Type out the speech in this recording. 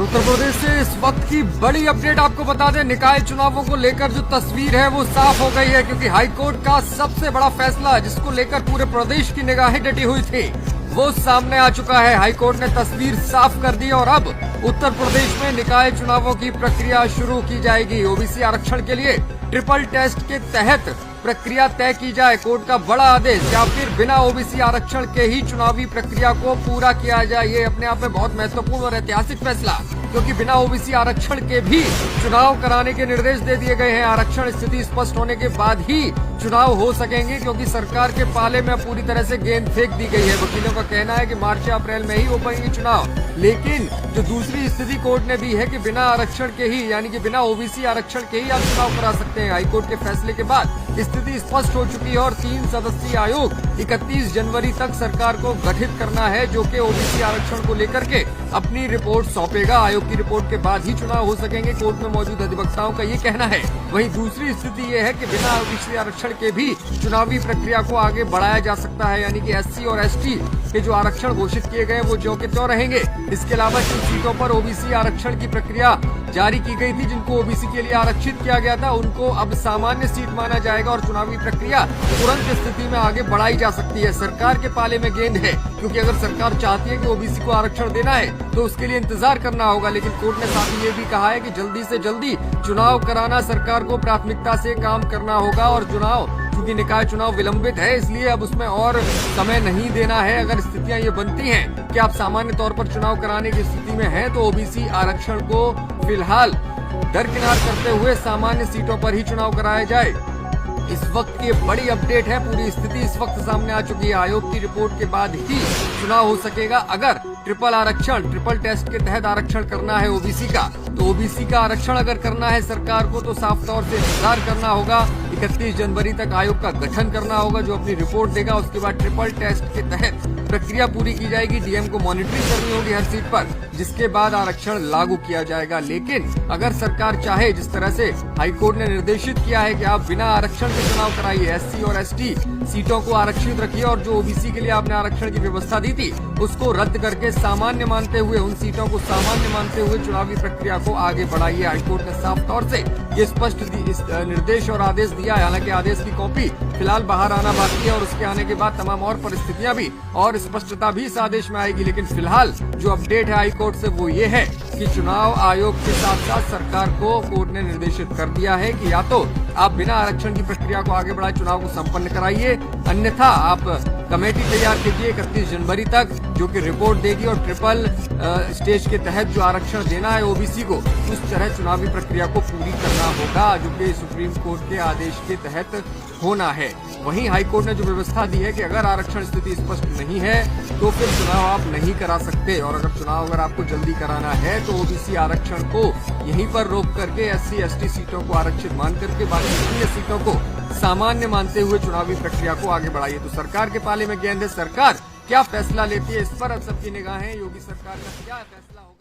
उत्तर प्रदेश से इस वक्त की बड़ी अपडेट आपको बता दें, निकाय चुनावों को लेकर जो तस्वीर है वो साफ हो गई है, क्योंकि हाईकोर्ट का सबसे बड़ा फैसला जिसको लेकर पूरे प्रदेश की निगाहें डटी हुई थी वो सामने आ चुका है। हाईकोर्ट ने तस्वीर साफ कर दी और अब उत्तर प्रदेश में निकाय चुनावों की प्रक्रिया शुरू की जाएगी। ओबीसी आरक्षण के लिए ट्रिपल टेस्ट के तहत प्रक्रिया तय की जाए। कोर्ट का बड़ा आदेश, या फिर बिना ओबीसी आरक्षण के ही चुनावी प्रक्रिया को पूरा किया जाए। ये अपने आप में बहुत महत्वपूर्ण और ऐतिहासिक फैसला, क्योंकि बिना ओबीसी आरक्षण के भी चुनाव कराने के निर्देश दे दिए गए हैं। आरक्षण स्थिति स्पष्ट होने के बाद ही चुनाव हो सकेंगे, क्योंकि सरकार के पाले में पूरी तरह से गेंद फेंक दी गई है। वकीलों का कहना है कि मार्च या अप्रैल में ही हो पाएंगे चुनाव, लेकिन जो दूसरी स्थिति कोर्ट ने दी है कि बिना आरक्षण के ही, यानी कि बिना ओबीसी आरक्षण के ही आप चुनाव करा सकते हैं। हाईकोर्ट के फैसले के बाद स्थिति स्पष्ट हो चुकी है और 3 सदस्यीय आयोग 31 जनवरी तक सरकार को गठित करना है, जो कि ओबीसी आरक्षण को लेकर के अपनी रिपोर्ट सौंपेगा। आयोग की रिपोर्ट के बाद ही चुनाव हो सकेंगे, कोर्ट में मौजूद अधिवक्ताओं का ये कहना है। वहीं दूसरी स्थिति ये है कि बिना ओबीसी आरक्षण के भी चुनावी प्रक्रिया को आगे बढ़ाया जा सकता है, यानी कि एससी और एसटी के जो आरक्षण घोषित किए गए वो ज्यों के त्यों रहेंगे। इसके अलावा जिन सीटों पर ओबीसी आरक्षण की प्रक्रिया जारी की गई थी, जिनको ओबीसी के लिए आरक्षित किया गया था, उनको अब सामान्य सीट माना जाएगा और चुनावी प्रक्रिया तुरंत स्थिति में आगे बढ़ाई जा सकती है। सरकार के पाले में गेंद है, क्योंकि अगर सरकार चाहती है कि ओबीसी को आरक्षण देना है तो उसके लिए इंतजार करना होगा। लेकिन कोर्ट ने साथ ही ये भी कहा है कि जल्दी से जल्दी चुनाव कराना सरकार को प्राथमिकता से काम करना होगा, और चुनाव क्योंकि निकाय चुनाव विलंबित है इसलिए अब उसमें और समय नहीं देना है। अगर स्थितियां ये बनती हैं कि आप सामान्य तौर पर चुनाव कराने की स्थिति में हैं, तो ओबीसी आरक्षण को फिलहाल दरकिनार करते हुए सामान्य सीटों पर ही चुनाव कराया जाए। इस वक्त की बड़ी अपडेट है, पूरी स्थिति इस वक्त सामने आ चुकी है। आयोग की रिपोर्ट के बाद ही चुनाव हो सकेगा। अगर ट्रिपल टेस्ट के तहत आरक्षण करना है ओबीसी का, तो ओबीसी का आरक्षण अगर करना है सरकार को, तो साफ तौर से इंतजार करना होगा। 31 जनवरी तक आयोग का गठन करना होगा, जो अपनी रिपोर्ट देगा। उसके बाद ट्रिपल टेस्ट के तहत प्रक्रिया पूरी की जाएगी। डीएम को मॉनिटरिंग करनी होगी हर सीट पर, जिसके बाद आरक्षण लागू किया जाएगा। लेकिन अगर सरकार चाहे, जिस तरह से हाईकोर्ट ने निर्देशित किया है कि आप बिना आरक्षण के चुनाव कराइए, एससी और एसटी सीटों को आरक्षित रखिए, और जो ओबीसी के लिए आपने आरक्षण की व्यवस्था दी थी उसको रद्द करके सामान्य मानते हुए, उन सीटों को सामान्य मानते हुए चुनावी प्रक्रिया को आगे बढ़ाइए। हाईकोर्ट ने साफ तौर से ये स्पष्ट निर्देश और आदेश दिया है। हालांकि आदेश की कॉपी फिलहाल बाहर आना बाकी है, और उसके आने के बाद तमाम और परिस्थितियां भी और स्पष्टता भी इस आदेश में आएगी। लेकिन फिलहाल जो अपडेट है हाईकोर्ट से वो ये है कि चुनाव आयोग के साथ साथ सरकार को कोर्ट ने निर्देशित कर दिया है कि या तो आप बिना आरक्षण की प्रक्रिया को आगे बढ़ाए चुनाव को संपन्न कराइए, अन्यथा आप कमेटी तैयार कीजिए 31 जनवरी तक, जो कि रिपोर्ट देगी, और ट्रिपल स्टेज के तहत जो आरक्षण देना है ओबीसी को, उस तरह चुनावी प्रक्रिया को पूरी करना होगा, जो कि सुप्रीम कोर्ट के आदेश के तहत होना है। वहीं हाईकोर्ट ने जो व्यवस्था दी है कि अगर आरक्षण स्थिति स्पष्ट नहीं है तो फिर चुनाव आप नहीं करा सकते, और अगर आपको जल्दी कराना है तो ओबीसी आरक्षण को यहीं पर रोक करके एससी एसटी सीटों को आरक्षित मान करके बाकी अन्य सीटों को सामान्य मानते हुए चुनावी प्रक्रिया को आगे बढ़ाइए। तो सरकार के पाले में गेंद है, सरकार क्या फैसला लेती है इस पर अब सबकी निगाहें। योगी सरकार का क्या फैसला होगा।